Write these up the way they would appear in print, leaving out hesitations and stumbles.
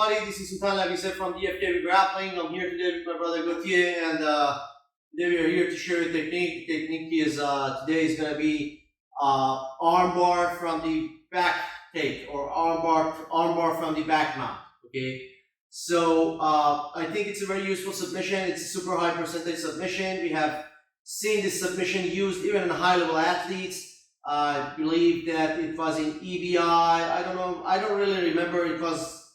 everybody, this is Sultan, like I said, from DFK Grappling. I'm here today with my brother Gautier, and today we are here to share a technique. The technique is today is going to be armbar from the back take, or armbar from the back mount. Okay, so I think it's a very useful submission. It's a super high percentage submission. We have seen this submission used even in high-level athletes. I believe that it was in EBI. I don't know. I don't really remember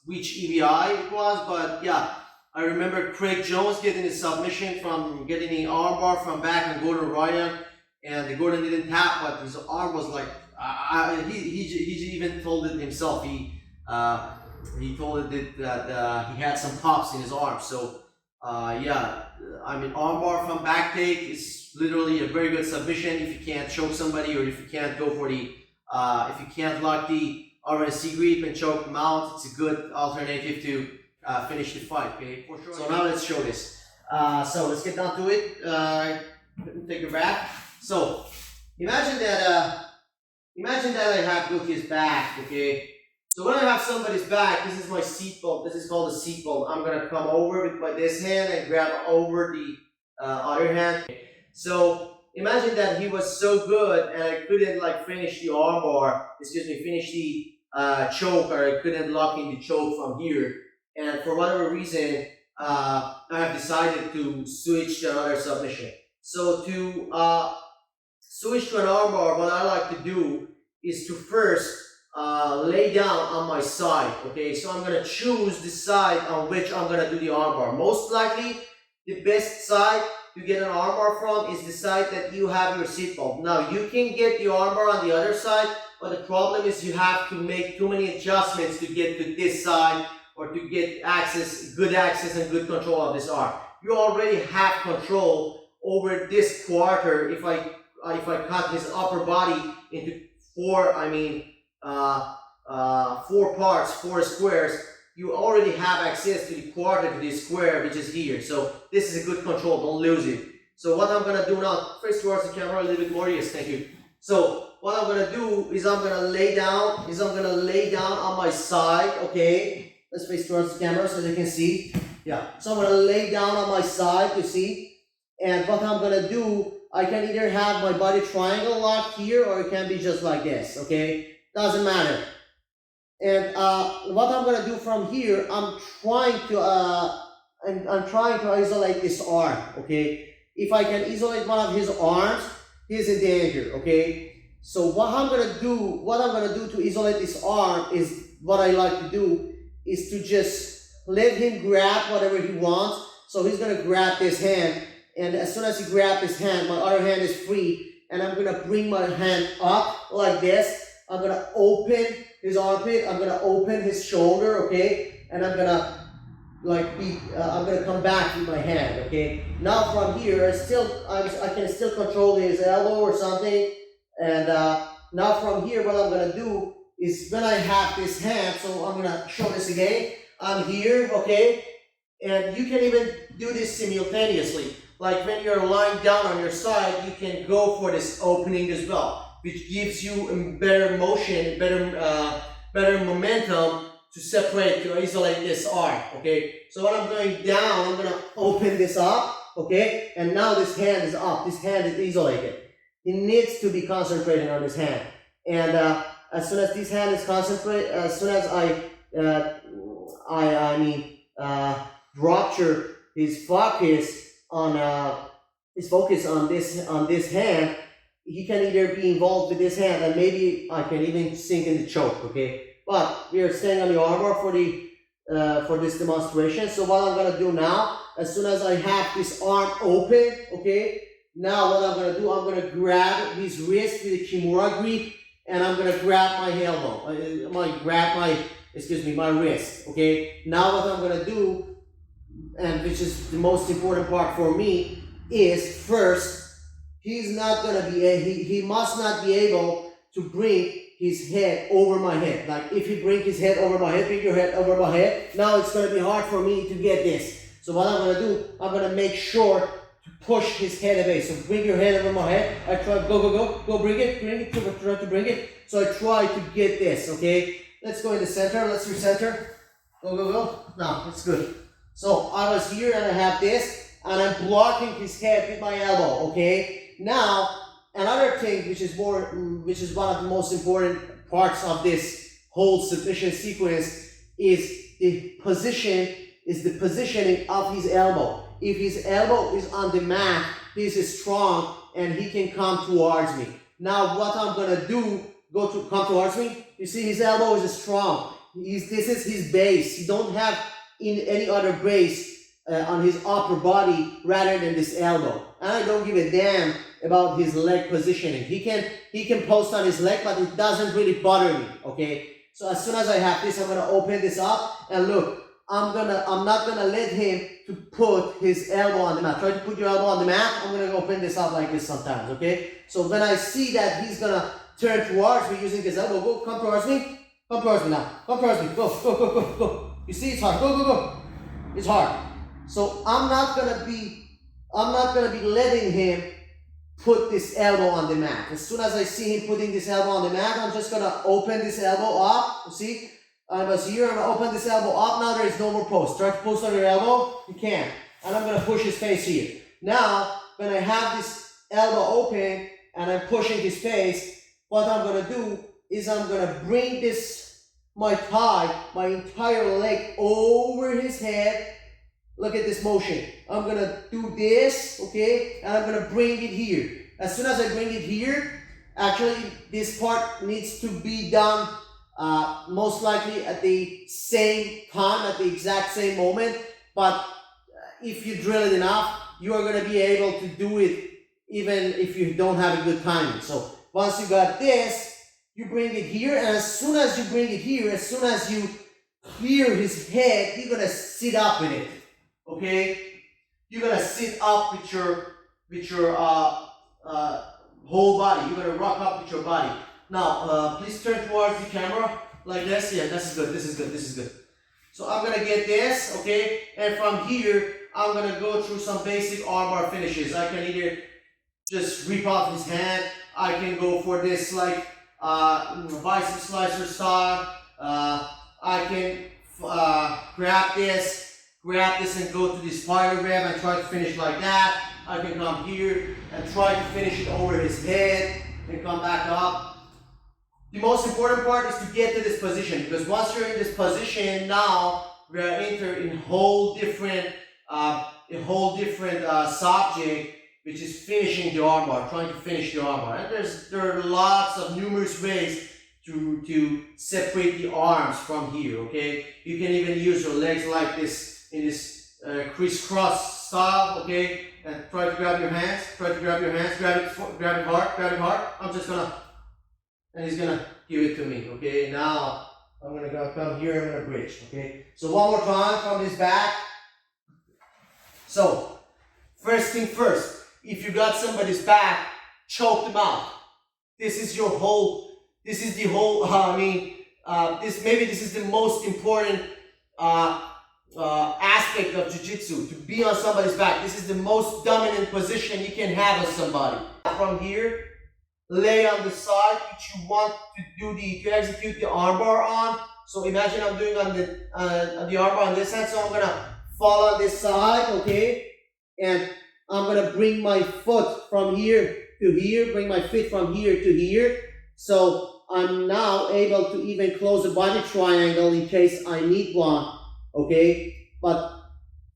which EBI it was, but yeah, I remember Craig Jones getting a submission from getting an armbar from back and Gordon Ryan, and the Gordon didn't tap, but his arm was like he even told it himself. He told it that he had some pops in his arm. So yeah, I mean, armbar from back take is literally a very good submission if you can't choke somebody, or if you can't go for the if you can't lock the RNC grip and choke mount. It's a good alternative to finish the fight. Okay, for sure. So now let's show this. So let's get down to it. Take a back. So imagine that I have Gautier's back. Okay. So when I have somebody's back, this is my seat bolt. This is called a seat bolt. I'm gonna come over with this hand and grab over the other hand. So imagine that he was so good and I couldn't like finish the armbar, finish the choke, or I couldn't lock in the choke from here. And for whatever reason, I have decided to switch to another submission. So to switch to an armbar, what I like to do is to first lay down on my side. Okay, so I'm gonna choose the side on which I'm gonna do the armbar. Most likely, the best side to get an armbar from is the side that you have your seat bolt. Now you can get the armbar on the other side, but the problem is you have to make too many adjustments to get to this side, or to get good access and good control of this arm. You already have control over this quarter. If I cut his upper body into four parts, 4 squares, you already have access to the quarter, to this square, which is here. So this is a good control, don't lose it. So what I'm gonna do now, face towards the camera a little bit more, yes, thank you. So what I'm gonna do is I'm gonna lay down on my side. Okay, let's face towards the camera so they can see. Yeah, so I'm gonna lay down on my side, you see. And what I'm gonna do, I can either have my body triangle locked here, or it can be just like this. Okay, doesn't matter. And what I'm gonna do from here, I'm trying to isolate this arm. Okay, if I can isolate one of his arms, he's in danger. Okay, so what I'm gonna do to isolate this arm is, what I like to do is to just let him grab whatever he wants. So he's gonna grab this hand, and as soon as he grabs his hand, my other hand is free, and I'm gonna bring my hand up like this. I'm gonna open his armpit, I'm gonna open his shoulder, okay? And I'm gonna I'm gonna come back with my hand, okay? Now from here, I can still control his elbow or something. And now from here, what I'm gonna do is, when I have this hand, so I'm gonna show this again. I'm here, okay? And you can even do this simultaneously. Like when you're lying down on your side, you can go for this opening as well, which gives you better motion, better momentum to separate, to isolate this arm. Okay, so when I'm going down, I'm gonna open this up. Okay, and now this hand is up. This hand is isolated. He needs to be concentrating on this hand. And as soon as this hand is concentrated, as soon as I rupture his focus on this hand, he can either be involved with this hand, and maybe I can even sink in the choke. Okay, but we are staying on the armbar for this demonstration. So what I'm gonna do now, as soon as I have this arm open, okay, now what I'm gonna do, I'm gonna grab his wrist with a Kimura grip, and I'm gonna grab my elbow. My wrist. Okay, now what I'm gonna do, and which is the most important part for me, is first, he must not be able to bring his head over my head. Like if you bring his head over my head, bring your head over my head, now it's gonna be hard for me to get this. So what I'm gonna do, I'm gonna make sure to push his head away. So bring your head over my head. I try, go, bring it, try to bring it. So I try to get this, okay? Let's go in the center, let's recenter. Go, go, go. No, it's good. So I was here and I have this, and I'm blocking his head with my elbow, okay? Now, another thing which is one of the most important parts of this whole submission sequence is the positioning of his elbow. If his elbow is on the mat, this is strong and he can come towards me. Now what I'm gonna do, come towards me. You see his elbow is strong. This is his base. He don't have any other base on his upper body rather than this elbow. And I don't give a damn about his leg positioning. He can post on his leg, but it doesn't really bother me. Okay. So as soon as I have this, I'm gonna open this up and look. I'm not gonna let him to put his elbow on the mat. Try to put your elbow on the mat. I'm gonna open this up like this sometimes. Okay. So when I see that he's gonna turn towards me using his elbow, go, come towards me. Come towards me now. Come towards me. Go, go, go, go, go. You see, it's hard. Go, go, go. It's hard. So I'm not gonna be letting him put this elbow on the mat. As soon as I see him putting this elbow on the mat, I'm just gonna open this elbow up. You see, I was here. I'm gonna open this elbow up. Now there is no more post. Try to post on your elbow. You can't. And I'm gonna push his face here. Now, when I have this elbow open and I'm pushing his face, what I'm gonna do is I'm gonna bring my entire leg over his head. Look at this motion. I'm gonna do this, okay, and I'm gonna bring it here. As soon as I bring it here, actually this part needs to be done most likely at the same time, at the exact same moment. But if you drill it enough, you are gonna be able to do it even if you don't have a good timing. So once you got this, you bring it here, and as soon as you bring it here, as soon as you clear his head, you're gonna sit up with it. Okay? You're gonna sit up with your whole body. You're gonna rock up with your body. Now, please turn towards the camera like this. Yeah, this is good. This is good. This is good. So I'm gonna get this, okay? And from here, I'm gonna go through some basic armbar finishes. I can either just rip off his hand. I can go for this like bicep slicer style. I can grab this and go to the spider grab and try to finish like that. I can come here and try to finish it over his head and come back up. The most important part is to get to this position, because once you're in this position, now we are entering a whole different subject, which is finishing the armbar, trying to finish the armbar. And there are lots of numerous ways to separate the arms from here, okay? You can even use your legs like this, in this crisscross style, okay? And try to grab your hands, grab it hard. I'm just gonna, and he's gonna give it to me, okay? Now, I'm gonna come here, I'm gonna bridge, okay? So one more time from this back. So, first thing first, if you got somebody's back, choke them out. This is the whole, this is the most important aspect of Jiu-Jitsu, to be on somebody's back. This is the most dominant position you can have with somebody. From here, lay on the side which you want to execute the armbar on. So imagine I'm doing on the armbar on this side, so I'm gonna fall on this side, okay? And I'm gonna bring my foot from here to here, bring my feet from here to here. So I'm now able to even close the body triangle in case I need one, okay? But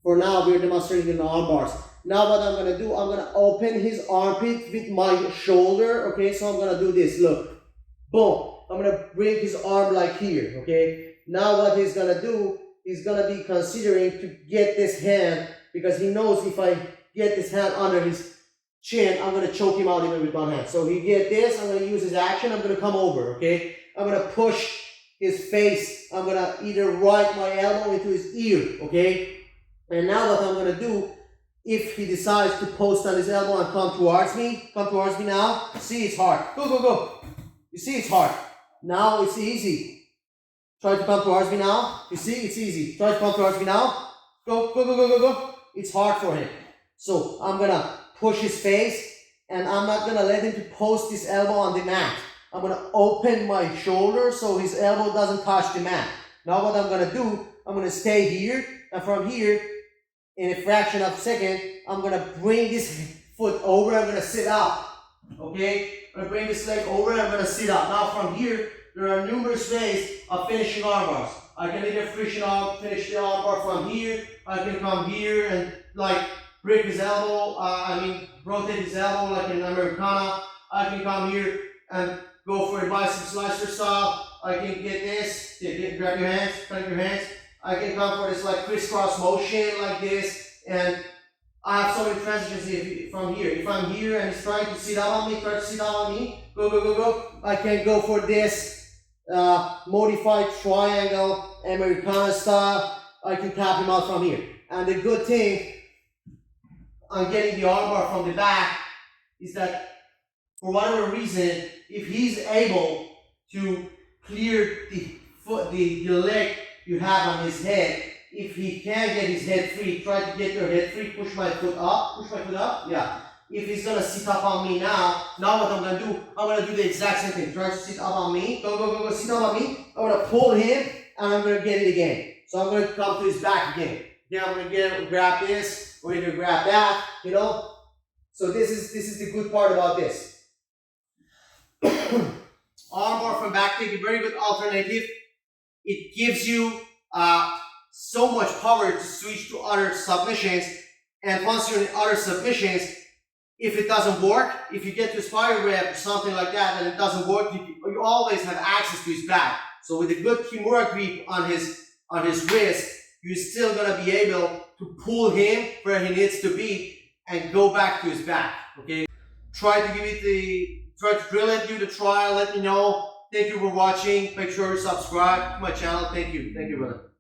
for now, we're demonstrating the arm bars. Now what I'm gonna do, I'm gonna open his armpit with my shoulder, okay? So I'm gonna do this, look, boom. I'm gonna bring his arm like here, okay? Now what he's gonna do, he's gonna be considering to get this hand, because he knows if I get this hand under his chin, I'm gonna choke him out even with one hand. So he get this, I'm gonna use his action, I'm gonna come over, okay? I'm gonna push his face, I'm gonna either right my elbow into his ear, okay? And now what I'm gonna do, if he decides to post on his elbow and come towards me now, see, it's hard, go. You see, it's hard. Now it's easy. Try to come towards me now. You see, it's easy. Try to come towards me now. Go. It's hard for him. So I'm gonna push his face, and I'm not gonna let him to post his elbow on the mat. I'm gonna open my shoulder so his elbow doesn't touch the mat. Now what I'm gonna do, I'm gonna stay here, and from here, in a fraction of a second, I'm gonna bring this foot over, I'm gonna sit up, okay? I'm gonna bring this leg over, and I'm gonna sit up. Now from here, there are numerous ways of finishing arm bars. I can either finish the arm bar from here, I can come here and like break his elbow, rotate his elbow like an Americana. I can come here and go for a bicep slicer style. I can get this, grab your hands, connect your hands. I can come for this like crisscross motion like this, and I have so many transitions from here. If I'm here and he's trying to sit down on me, go. I can go for this modified triangle Americana style. I can tap him out from here. And the good thing on getting the armbar from the back is that for whatever reason, if he's able to clear the leg you have on his head, if he can get his head free, try to get your head free, push my foot up, yeah. If he's gonna sit up on me now what I'm gonna do the exact same thing. Try to sit up on me, go, sit up on me. I'm gonna pull him, and I'm gonna get it again. So I'm gonna come to his back again. Then I'm gonna grab this, or either grab that, you know. So this is the good part about this. Armbar from back take, a very good alternative. It gives you so much power to switch to other submissions, and once you're in other submissions, if it doesn't work, if you get to spiral rep or something like that and it doesn't work, you always have access to his back. So with a good Kimura grip on his wrist, you're still gonna be able to pull him where he needs to be and go back to his back. Okay. Try to drill it, do the trial, let me know. Thank you for watching. Make sure you subscribe to my channel. Thank you, brother.